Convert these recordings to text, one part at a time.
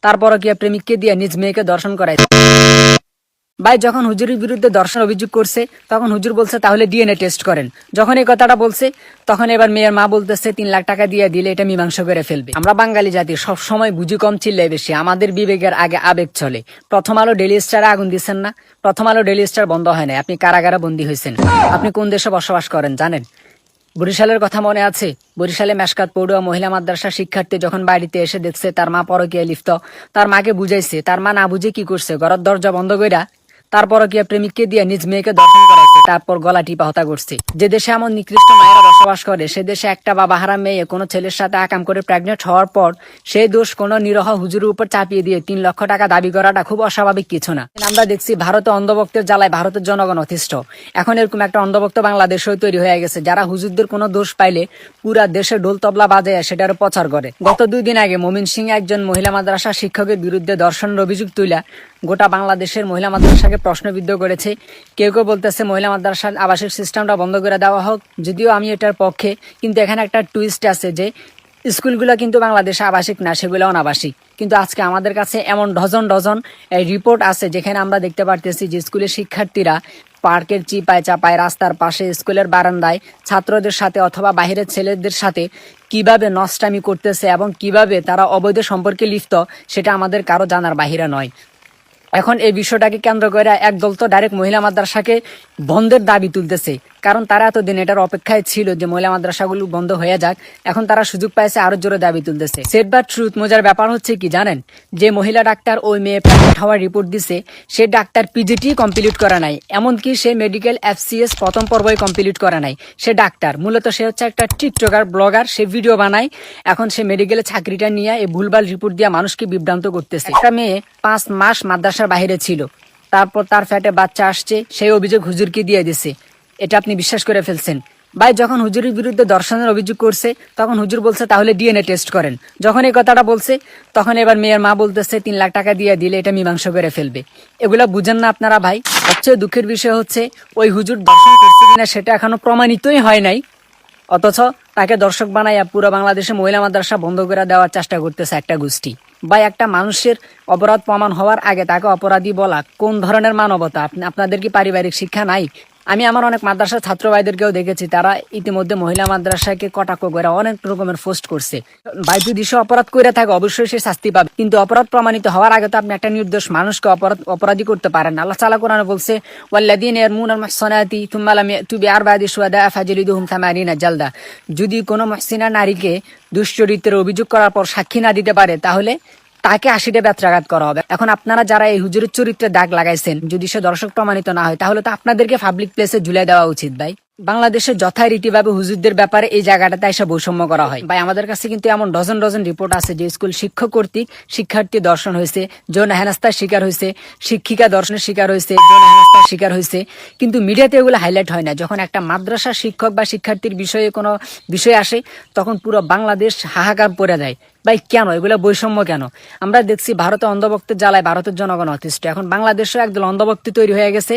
তারপরও কি প্রেমিককে দিয়ে নিজ মেয়েকে দর্শন করায়। ভাই যখন হুজুরের বিরুদ্ধে ধর্ষণ অভিযোগ করছে তখন হুজুর বলছে তাহলে ডিএনএ টেস্ট করেন। যখন এই কথাটা বলছে তখন এবার মেয়ের মা বলতেছে 3 লাখ টাকা দিয়ে দিলে এটা মীমাংসা করে ফেলবে। আমরা বাঙালি জাতি সব সময় বুঝি কম চিল্লাই বেশি, আমাদের বিবেকের আগে আবেগ চলে। প্রথম আলো ডেইলি স্টারে আগুন দিচ্ছেন না, প্রথম আলো ডেইলি স্টার বন্ধ হয় না, আপনি কারাগারে বন্দী হয়েছেন। আপনি কোন দেশে বসবাস করেন জানেন? বরিশালের কথা মনে আছে? বরিশালে মেশকাত পড়ুয়া মহিলা মাদ্রাসা শিক্ষার্থী যখন বাড়িতে এসে দেখছে তার মা পরকীয়ায় লিপ্ত, তার মাকে বুঝাইছে, তার মা না বুঝে কি করছে, ঘরের দরজা বন্ধ কইরা তারপরও কি প্রেমিককে দিয়ে নিজ মেয়েকে দর্শন করাইছে, তারপর গলা টিপা হত্যা করছে। যে দেশে এমন নিকৃষ্ট মায়েরা বসবাস করে সে দেশে একটা বাবা হারা মেয়ে কোনো ছেলের সাথে আকাম করে প্রেগনেন্ট হওয়ার পর সেই দোষ কোনো নিরহ হুজুরের উপর চাপিয়ে দিয়ে 3 লক্ষ টাকা দাবি করাটা খুব অস্বাভাবিক কিছু না। আমরা দেখছি ভারতে অন্ধভক্তের জ্বালায় ভারতের জনগণ অতিষ্ঠ। এখন এরকম একটা অন্ধভক্ত বাংলাদেশেও তৈরি হয়ে গেছে যারা হুজুরদের কোনো দোষ পাইলে পুরা দেশে ঢোল তবলা বাজায় সেটার প্রচার করে। গত 2 দিন আগে মমিন সিং একজন মহিলা মাদ্রাসা শিক্ষকের বিরুদ্ধে ধর্ষণের অভিযোগ তুইলা গোটা বাংলাদেশের মহিলা মাদ্রাসাকে প্রশ্নবিদ্ধ করেছে। কেউ কেউ বলতেছে মহিলা মাদ্রাসার আবাসিক সিস্টেমটা বন্ধ করে দেওয়া হোক, যদিও আমি এটার পক্ষে। কিন্তু এখানে একটা টুইস্ট আছে যে স্কুলগুলো কিন্তু বাংলাদেশে আবাসিক না, সেগুলো অনাবাসিক। কিন্তু আজকে আমাদের কাছে এমন ডজন ডজন রিপোর্ট আছে যেখানে আমরা দেখতে পারতেছি যে স্কুলের শিক্ষার্থীরা পার্কের চিপায় চাপায় রাস্তার পাশে স্কুলের বারান্দায় ছাত্রদের সাথে অথবা বাহিরের ছেলেদের সাথে কিভাবে নষ্টামি করতেছে এবং কিভাবে তারা অবৈধ সম্পর্কে লিপ্ত সেটা আমাদের কারো জানার বাহিরে নয়। এখন এই বিষয়টাকে কেন্দ্র করে একদল তো ডাইরেক্ট মহিলা মাদ্রাসাকে বন্ধের দাবি তুলতেছে, কারণ তারা এতদিন এটার অপেক্ষায় ছিল যে মহিলা মাদ্রাসাগুলো বন্ধ হয়ে যাক। এখন তারা সুযোগ পাইছে আরো জোরে দাবি তুলতেছে। সেট বা ট্রুথ মজার ব্যাপার হচ্ছে কি জানেন? যে মহিলা ডাক্তার ওই মেয়ে প্রেগনেন্ট হওয়ার রিপোর্ট দিছে সে ডাক্তার পিজিটি কমপ্লিট করা নাই, এমনকি সে মেডিকেল FCS প্রথম পর্বই কমপ্লিট করা নাই। সে ডাক্তার, মূলত সে হচ্ছে একটা টিকটকার ব্লগার, সে ভিডিও বানায়। এখন সে মেডিকেলে চাকরিটা নিয়ে এই ভুলভাল রিপোর্ট দিয়ে মানুষকে বিভ্রান্ত করতেছে। একটা মেয়ে 5 মাস মাদ্রাসার বাইরে ছিল, তারপর তার ফ্যাটে বাচ্চা আসছে, সেই অভিযোগ হুজুরকে দিয়ে দিছে। এটা আপনি বিশ্বাস করে ফেলছেন। ভাই যখন হুজুরের বিরুদ্ধে ধর্ষণের অভিযোগ করছে তখন হুজুর বলছে তাহলে ডিএনএ টেস্ট করেন। যখন এই কথাটা বলছে তখন এবার মেয়ের মা বলতেছে 3 লাখ টাকা দিয়ে দিলে এটা মীমাংসা করে ফেলবে। এগুলা বুঝেন না আপনারা ভাই? সবচেয়ে দুঃখের বিষয় হচ্ছে ওই হুজুর ধর্ষণ করছে কিনা সেটা এখনো প্রমাণিতই হয় নাই, অথচ তাকে দর্শক বানাইয়া পুরো বাংলাদেশে মহিলা মাদ্রাসা বন্ধ করে দেওয়ার চেষ্টা করতেছে একটা গোষ্ঠী। ভাই একটা মানুষের অপরাধ প্রমাণ হওয়ার আগে তাকে অপরাধী বলা কোন ধরনের মানবতা? আপনাদের কি পারিবারিক শিক্ষা নাই? আমি আমার অনেক মাদ্রাসার ছাত্র ভাইদেরকেও দেখেছি, তারা ইতিমধ্যে মহিলা মাদ্রাসাকে কটাক্ষ করে অনেক রকমের পোস্ট করছে। ভাই যদি সে অপরাধ করে থাকে অবশ্যই সে শাস্তি পাবে, কিন্তু অপরাধ প্রমাণিত হওয়ার আগে তো আপনি একটা নির্দোষ মানুষকে অপরাধী করতে পারেন না। আল্লাহ তাআলা কোরআনে বলছে ওয়াল্লাযীনা ইয়ারমুনাল মুহসানাতি সুম্মা লাম ইয়াতু বিআরবা'তি শুহাদা ফাজলিদুহুম 80 জালদা। যদি কোনো মুহসিনা নারীকে দুশ্চরিত্রের অভিযোগ করার পর সাক্ষী না দিতে পারে তাহলে তাকে 80টা বেত্রাঘাত করা হবে। এখন আপনারা যারা এই হুজুরের চরিত্রে দাগ লাগাইছেন, যদি সে দর্শক প্রমাণিত না হয় তাহলে তো আপনাদেরকে পাবলিক প্লেসে ঝুলিয়ে দেওয়া উচিত। ভাই বাংলাদেশে যথারীতিভাবে হুজুরদের ব্যাপারে এই জায়গাটাতে এসে বৈষম্য করা হয়। ভাই আমাদের কাছে কিন্তু এমন ডজন ডজন রিপোর্ট আছে যে স্কুল শিক্ষক কর্তৃক শিক্ষার্থী দর্শন হয়েছে, যৌন হেনস্থার শিকার হয়েছে, শিক্ষিকা দর্শনের শিকার হয়েছে, যৌন হেনস্থার শিকার হয়েছে, কিন্তু মিডিয়াতে এগুলো হাইলাইট হয় না। যখন একটা মাদ্রাসা শিক্ষক বা শিক্ষার্থীর বিষয়ে কোনো বিষয় আসে তখন পুরো বাংলাদেশ হাহাকার পড়ে যায়। ভাই কেন এগুলো বৈষম্য কেন? আমরা দেখছি ভারতে অন্ধভক্তের জ্বালায় ভারতের জনগণ অতিষ্ঠ। এখন বাংলাদেশেও একদল অন্ধভক্তি তৈরি হয়ে গেছে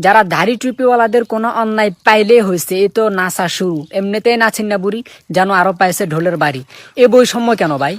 যারা দাড়ি টুপিওয়ালাদের কোনো অন্যায় পাইলে হয়েছে এ তো নাচা শুরু, এমনিতেই নাচেন না বুড়ি যেন আরো পাইছে ঢোলের বাড়ি। এ বৈষম্য কেন ভাই?